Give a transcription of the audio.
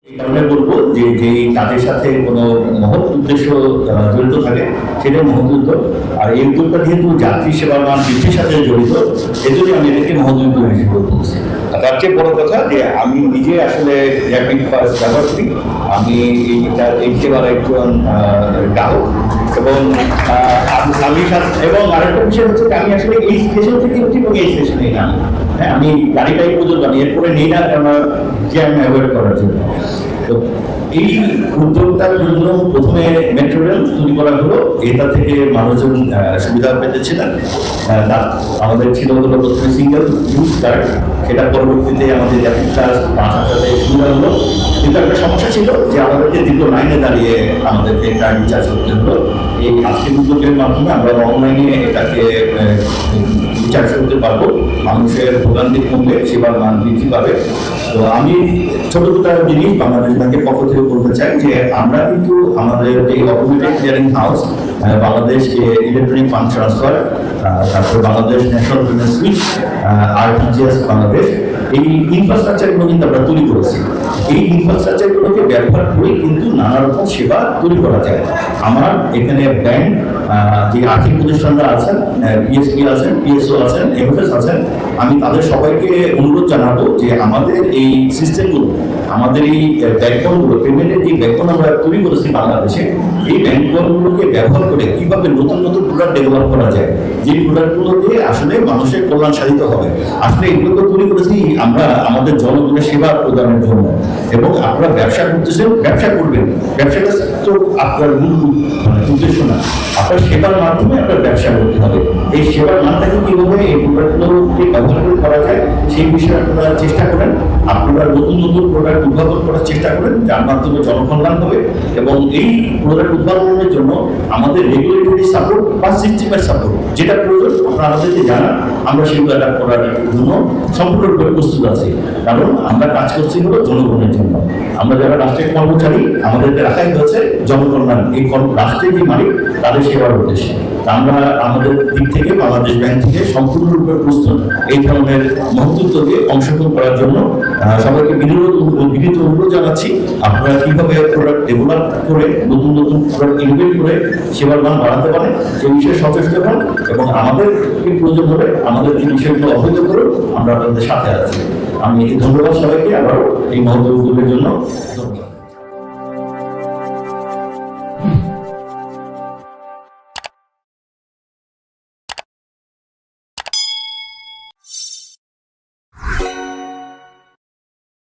এই কারণে বলবো যে তাদের সাথে কোনো মহৎ উদ্দেশ্য জড়িত থাকে সেটাই মহৎ উদ্যোগ। আর এই উদ্যোগটা যেহেতু যাত্রী সেবার মান বৃদ্ধির সাথে জড়িত, এজন্যই আমি এটাকে মহৎ উদ্যোগ হিসেবে বলছি। আর তার চেয়ে বড় কথা যে আমি নিজে আসলে র্যাপিড পাস ব্যবহার করি। আমি এই সেবার একজন গ্রাহক এবং এবং আরেকটা বিষয় হচ্ছে আমি আসলে এই স্টেশন থেকে উঠি এবং এই স্টেশনে নামি। হ্যাঁ, আমি গাড়িটাই পর্যন্ত আমি এরপরে নেই না, কেন জ্যাম অ্যাভয়েড করার জন্য। তো এই উদ্যোগটার জন্য প্রথমে মেট্রো রেল তৈরি করা হলো, এটা থেকে মানুষজন সুবিধা পেতেছিলেন। আমাদের ছিল হলো প্রথমে সিঙ্গেল ইউজ কার্ড, সেটা পরবর্তীতে আমাদের র্যাপিড ক্লাস 5,000 সুবিধা হলো। কিন্তু একটা সমস্যা ছিল যে আমাদেরকে দীর্ঘ লাইনে দাঁড়িয়ে আমাদেরকে কার্ড রিচার্জ করতে হলো। এই আজকের উদ্যোগের মাধ্যমে আমরা অনলাইনে এটাকে রিচার্জ করতে পারবো, মানুষের ভোগান্তি কমবে, সেবার মান বৃদ্ধি পাবে। তো আমি ছোটটা জিনিস বাংলাদেশ ব্যাংকের পক্ষ থেকে বলতে চাই যে আমরা কিন্তু আমাদের এই automatic clearing house, Bangladesh electronic fund transfer, তারপরে Bangladesh national payment switch, RTGS Bangladesh, এই ইনফ্রাস্ট্রাকচারগুলো কিন্তু আমরা তৈরি করেছি। এই ইনফ্রাস্ট্রাকচারগুলোকে ব্যবহার করে কিন্তু নানা রকম সেবা তৈরি করা যায়। আমার এখানে ব্যাংক, যে আর্থিক প্রতিষ্ঠানরা আছেন, পিএসপি আছেন, পিএসও আছেন, এমএফএস আছেন, আমি তাদের সবাইকে অনুরোধ জানাবো যে আমাদের এই সিস্টেমগুলো, আমাদের এই ব্যাকবোনগুলো, পেমেন্টের যে ব্যাকবোন আমরা তৈরি করেছি বাংলাদেশে, এই ব্যাকবোনগুলোকে ব্যবহার করে কিভাবে নতুন নতুন প্রোডাক্ট ডেভেলপ করা যায়, যে প্রোডাক্টগুলো দিয়ে আসলে মানুষের কল্যাণ সাধিত হবে। আসলে এগুলোকে তৈরি করেছি আমরা আমাদের জনগণের সেবা প্রদানের জন্য। এবং আপনারা ব্যবসা করতেছেন, ব্যবসা করবেন, ব্যবসাটা তো আপনার মূল উদ্দেশ্য না, আপনার সেবার মাধ্যমে আপনার ব্যবসা করতে হবে। এই সেবার মানটাকে কিভাবে এই প্রোডাক্টগুলোকে ব্যবহার করে করা যায় সেই বিষয়ে আপনারা চেষ্টা করেন। আপনারা নতুন নতুন প্রোডাক্ট উদ্ভাবন করার চেষ্টা করেন, যার মাধ্যমে জনকল্যাণ হবে। এবং এই প্রোডাক্ট উদ্ভাবনের জন্য আমাদের রেগুলেটরি সাপোর্ট বা সিস্টেমের সাপোর্ট যেটা প্রয়োজন আপনারা আমাদেরকে জানান, আমরা সেগুলো অ্যাডাপ্ট করার জন্য সম্পূর্ণরূপে প্রস্তুত আছি। কারণ আমরা কাজ করছি হলো জনগণের জন্য। আমরা যারা রাষ্ট্রের কর্মচারী, আমাদেরকে রাখাই হয়েছে জনকল্যাণ, এই রাষ্ট্রের যে মালিক তাদের সেবার উদ্দেশ্যে। আমরা আমাদের দিক থেকে বাংলাদেশ ব্যাংক থেকে সম্পূর্ণরূপে প্রস্তুত এই ধরনের মহৎ উদ্যোগে অংশগ্রহণ করার জন্য। সবাইকে বিনীত অনুরোধ জানাচ্ছি, আপনারা কিভাবে প্রোডাক্ট ডেভেলপ করে নতুন নতুন প্রোডাক্ট ইনোভেট করে সেবার মান বাড়াতে পারে সেই বিষয়ে সচেষ্ট হন এবং আমাদের প্রয়োজন হলে আমাদের এই বিষয়গুলো অবহিত করুন, আমরা আপনাদের সাথে আছি। আমি ধন্যবাদ সবাইকে আবারও এই মহৎ উদ্যোগের জন্য। ধন্যবাদ।